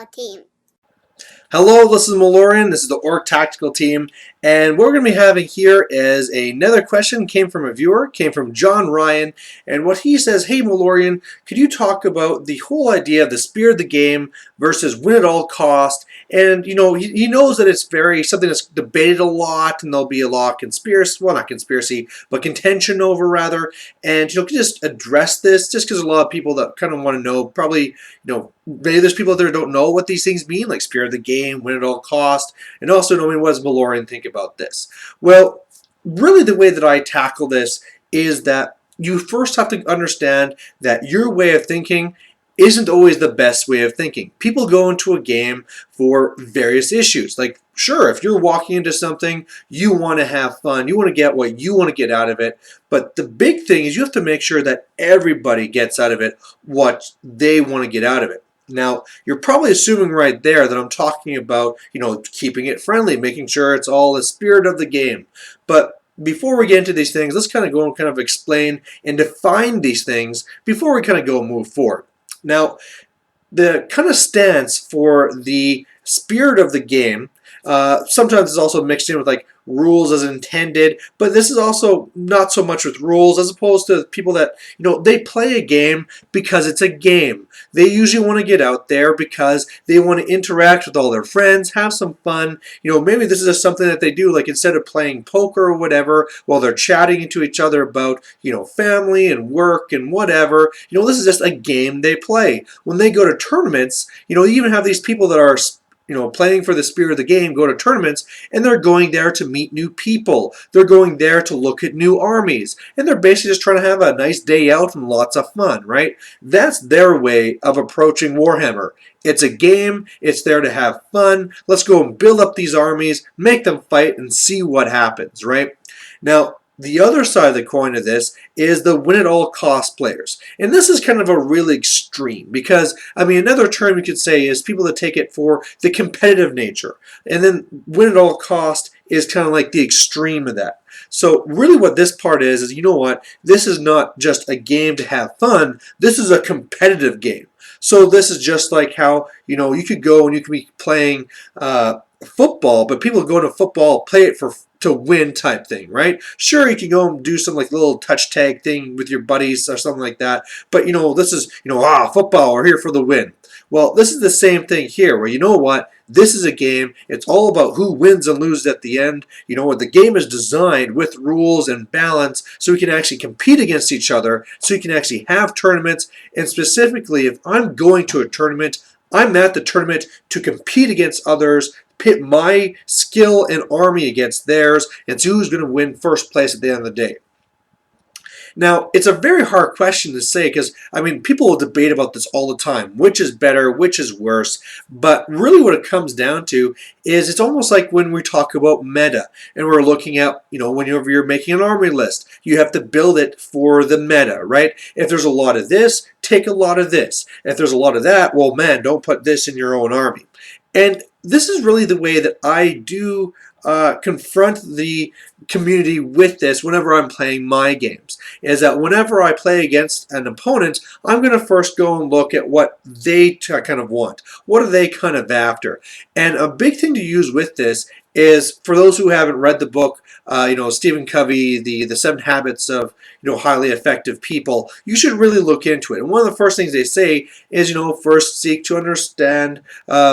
team. Hello, this is Malorian. This is the Orc Tactical Team, and what we're going to be having here is another question. Came from a viewer, came from John Ryan, and what he says: "Hey Malorian, could you talk about the whole idea of the spirit of the game versus win at all cost?" And he knows that it's something that's debated a lot, and there'll be a lot of conspiracy, well, not conspiracy, but contention over rather. And can you just address this, just because a lot of people that kind of want to know, probably maybe there's people out there that don't know what these things mean, like spirit of the game, win at all cost, and also knowing what does Malorian think about this. Well, really the way that I tackle this is that you first have to understand that your way of thinking isn't always the best way of thinking. People go into a game for various issues. Like, sure, if you're walking into something, you want to have fun. You want to get what you want to get out of it. But the big thing is you have to make sure that everybody gets out of it what they want to get out of it. Now, you're probably assuming right there that I'm talking about, keeping it friendly, making sure it's all the spirit of the game. But before we get into these things, let's kind of go and kind of explain and define these things before we kind of go and move forward. Now, the kind of stance for the spirit of the game sometimes is also mixed in with like rules as intended, but this is also not so much with rules as opposed to people that, they play a game because it's a game. They usually want to get out there because they want to interact with all their friends, have some fun. Maybe this is just something that they do, like instead of playing poker or whatever, while they're chatting to each other about, family and work and whatever, this is just a game they play. When they go to tournaments, you even have these people that are playing for the spirit of the game, go to tournaments, and they're going there to meet new people. They're going there to look at new armies. And they're basically just trying to have a nice day out and lots of fun, right? That's their way of approaching Warhammer. It's a game. It's there to have fun. Let's go and build up these armies, make them fight, and see what happens, right? Now, the other side of the coin of this is the win-at-all-cost players. And this is kind of a really extreme because, another term you could say is people that take it for the competitive nature. And then win-at-all-cost is kind of like the extreme of that. So really what this part is this is not just a game to have fun. This is a competitive game. So this is just like how, you could go and you could be playing football, but people go to football, play it to win type thing, right? Sure, you can go and do some like little touch tag thing with your buddies or something like that, but this is, football, we're here for the win. Well, this is the same thing here, where this is a game. It's all about who wins and loses at the end. The game is designed with rules and balance so we can actually compete against each other, so you can actually have tournaments. And specifically, if I'm going to a tournament, I'm at the tournament to compete against others, pit my skill and army against theirs, and see who's going to win first place at the end of the day. Now, it's a very hard question to say because, people will debate about this all the time. Which is better, which is worse. But really what it comes down to is it's almost like when we talk about meta and we're looking at, whenever you're making an army list, you have to build it for the meta, right? If there's a lot of this, take a lot of this. If there's a lot of that, well, man, don't put this in your own army. And this is really the way that I do confront the community with this whenever I'm playing my games, is that whenever I play against an opponent, I'm going to first go and look at what they kind of want. What are they kind of after? And a big thing to use with this is, for those who haven't read the book, Stephen Covey, the 7 Habits of Highly Effective People, you should really look into it. And one of the first things they say is, first seek to understand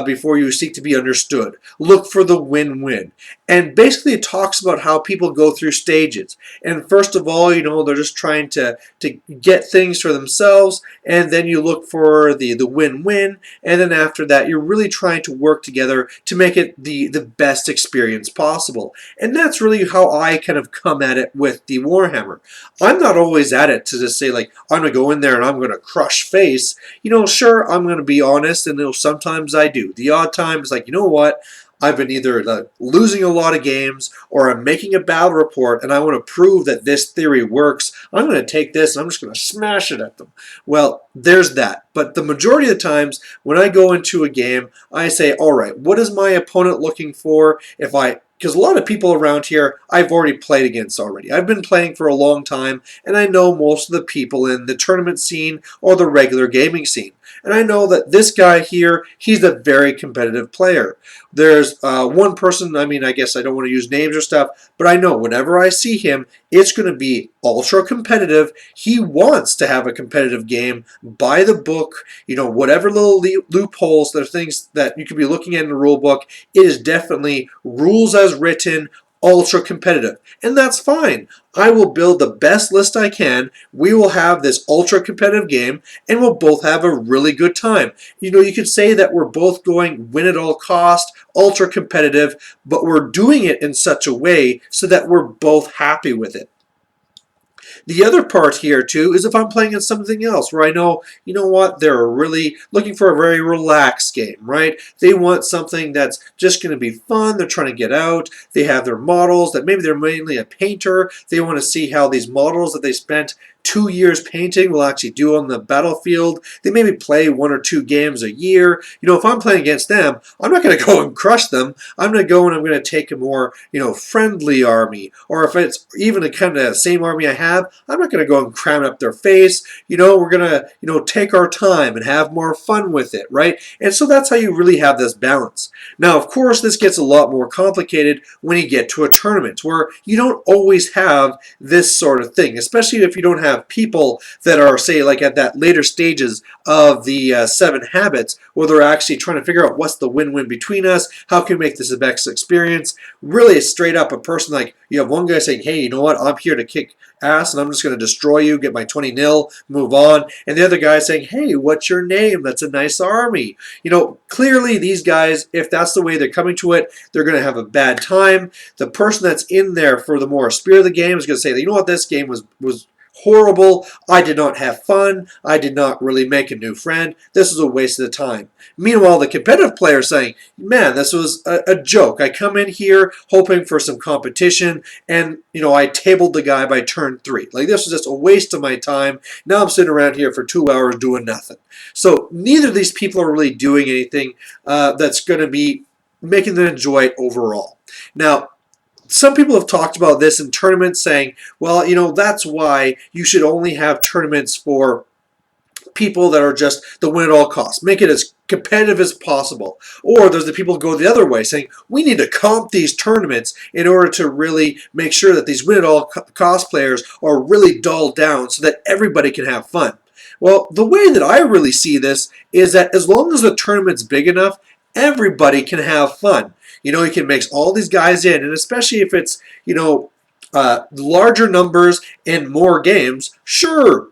before you seek to be understood. Look for the win-win. And basically it talks about how people go through stages. And first of all, they're just trying to get things for themselves, and then you look for the win-win, and then after that you're really trying to work together to make it the best experience possible. And that's really how I kind of come at it with the Warhammer. I'm not always at it to just say like, I'm going to go in there and I'm going to crush face. Sure, I'm going to be honest, and sometimes I do. The odd times, like, I've been either losing a lot of games or I'm making a battle report and I want to prove that this theory works. I'm going to take this and I'm just going to smash it at them. Well, there's that. But the majority of the times when I go into a game, I say, all right, what is my opponent looking for? Because a lot of people around here I've already played against already. I've been playing for a long time, and I know most of the people in the tournament scene or the regular gaming scene. And I know that this guy here, he's a very competitive player. There's one person, I mean, I guess I don't want to use names or stuff, but I know whenever I see him, it's going to be ultra competitive. He wants to have a competitive game by the book, whatever little loopholes, there are things that you could be looking at in the rule book. It is definitely rules as written, ultra competitive. And that's fine. I will build the best list I can. We will have this ultra competitive game and we'll both have a really good time. You could say that we're both going win at all cost, ultra competitive, but we're doing it in such a way so that we're both happy with it. The other part here too is if I'm playing in something else where I know, they're really looking for a very relaxed game, right? They want something that's just going to be fun. They're trying to get out. They have their models that maybe they're mainly a painter. They want to see how these models that they spent 2 years painting will actually do on the battlefield. They maybe play 1 or 2 games a year. If I'm playing against them, I'm not going to go and crush them. I'm going to go and I'm going to take a more, friendly army. Or if it's even a kind of same army I have, I'm not going to go and cram up their face. We're going to, take our time and have more fun with it, right? And so that's how you really have this balance. Now, of course, this gets a lot more complicated when you get to a tournament where you don't always have this sort of thing, especially if you don't have people that are, say, like at that later stages of the 7 habits where they're actually trying to figure out what's the win-win between us, how can we make this the best experience. Really, it's straight up a person like, you have one guy saying, hey, you know what, I'm here to kick ass and I'm just going to destroy you, get my 20-0, move on. And the other guy saying, hey, what's your name? That's a nice army. Clearly these guys, if that's the way they're coming to it, they're going to have a bad time. The person that's in there for the more spirit of the game is going to say, you know what, this game was horrible. I did not have fun. I did not really make a new friend. This was a waste of the time. Meanwhile, the competitive player is saying, man, this was a joke. I come in here hoping for some competition and, I tabled the guy by turn 3. Like, this was just a waste of my time. Now I'm sitting around here for 2 hours doing nothing. So neither of these people are really doing anything that's going to be making them enjoy it overall. Now, some people have talked about this in tournaments saying, well, that's why you should only have tournaments for people that are just the win at all costs. Make it as competitive as possible. Or there's the people who go the other way saying, we need to comp these tournaments in order to really make sure that these win at all cost players are really dulled down so that everybody can have fun. Well, the way that I really see this is that as long as the tournament's big enough, everybody can have fun. You can mix all these guys in, and especially if it's, larger numbers and more games, sure,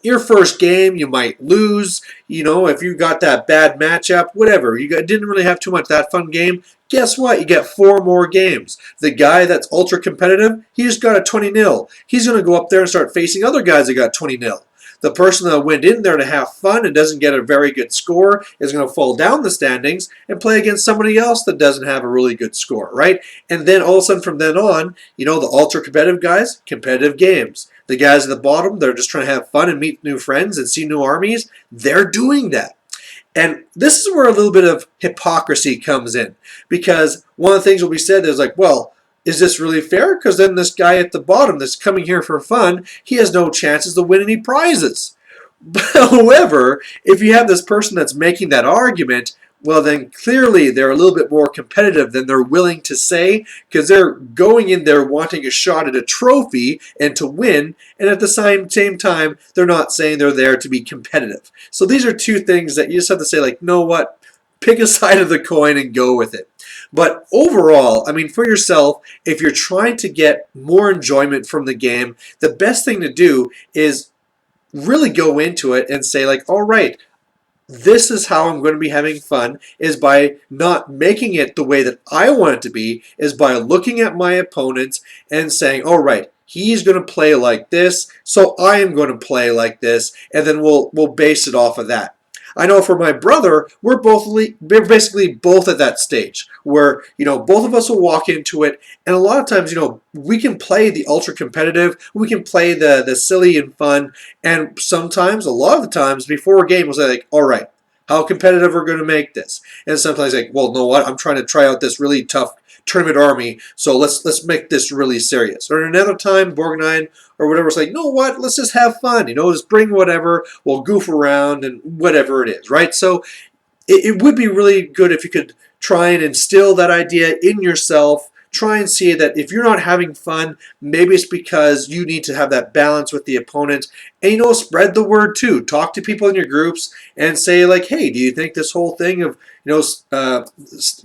your first game you might lose, if you got that bad matchup, whatever, didn't really have too much that fun game, guess what? You get 4 more games. The guy that's ultra competitive, he just got a 20-0. He's going to go up there and start facing other guys that got 20-0. The person that went in there to have fun and doesn't get a very good score is going to fall down the standings and play against somebody else that doesn't have a really good score, right? And then all of a sudden from then on, the ultra competitive guys, competitive games. The guys at the bottom, they're just trying to have fun and meet new friends and see new armies. They're doing that. And this is where a little bit of hypocrisy comes in. Because one of the things will be said is like, well, is this really fair? Because then this guy at the bottom that's coming here for fun, he has no chances to win any prizes. However, if you have this person that's making that argument, well then clearly they're a little bit more competitive than they're willing to say, because they're going in there wanting a shot at a trophy and to win, and at the same time they're not saying they're there to be competitive. So these are two things that you just have to say, like, you know what? Pick a side of the coin and go with it. But overall, I mean, for yourself, if you're trying to get more enjoyment from the game, the best thing to do is really go into it and say, like, all right, this is how I'm going to be having fun, is by not making it the way that I want it to be, is by looking at my opponents and saying, all right, he's going to play like this, so I am going to play like this, and then we'll base it off of that. I know for my brother, we're basically both at that stage where, both of us will walk into it, and a lot of times, we can play the ultra competitive, we can play the silly and fun, and sometimes, a lot of the times, before a game, we'll say, like, all right, how competitive we're going to make this? And sometimes, like, well, know what, I'm trying to try out this really tough tournament army, so let's make this really serious. Or another time, Borgnine or whatever was like, no, what? Let's just have fun. Just bring whatever. We'll goof around and whatever it is, right? So it would be really good if you could try and instill that idea in yourself. Try and see that if you're not having fun, maybe it's because you need to have that balance with the opponent. And spread the word too. Talk to people in your groups and say like, hey, do you think this whole thing of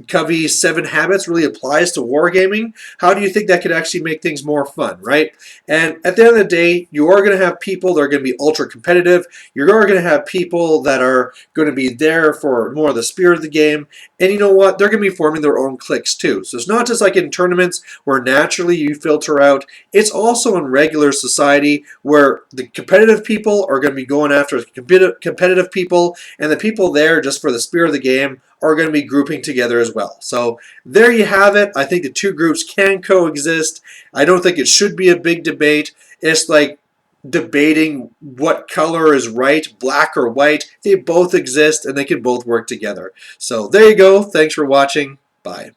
Covey's 7 habits really applies to wargaming? How do you think that could actually make things more fun, right? And at the end of the day, you are going to have people that are going to be ultra competitive. You're going to have people that are going to be there for more of the spirit of the game. And you know what? They're going to be forming their own cliques too. So it's not just like in tournaments where naturally you filter out. It's also in regular society where the competitive people are going to be going after competitive people, and the people there just for the spirit of the game are going to be grouping together as well. So there you have it. I think the two groups can coexist. I don't think it should be a big debate. It's like debating what color is right, black or white. They both exist and they can both work together. So there you go. Thanks for watching. Bye.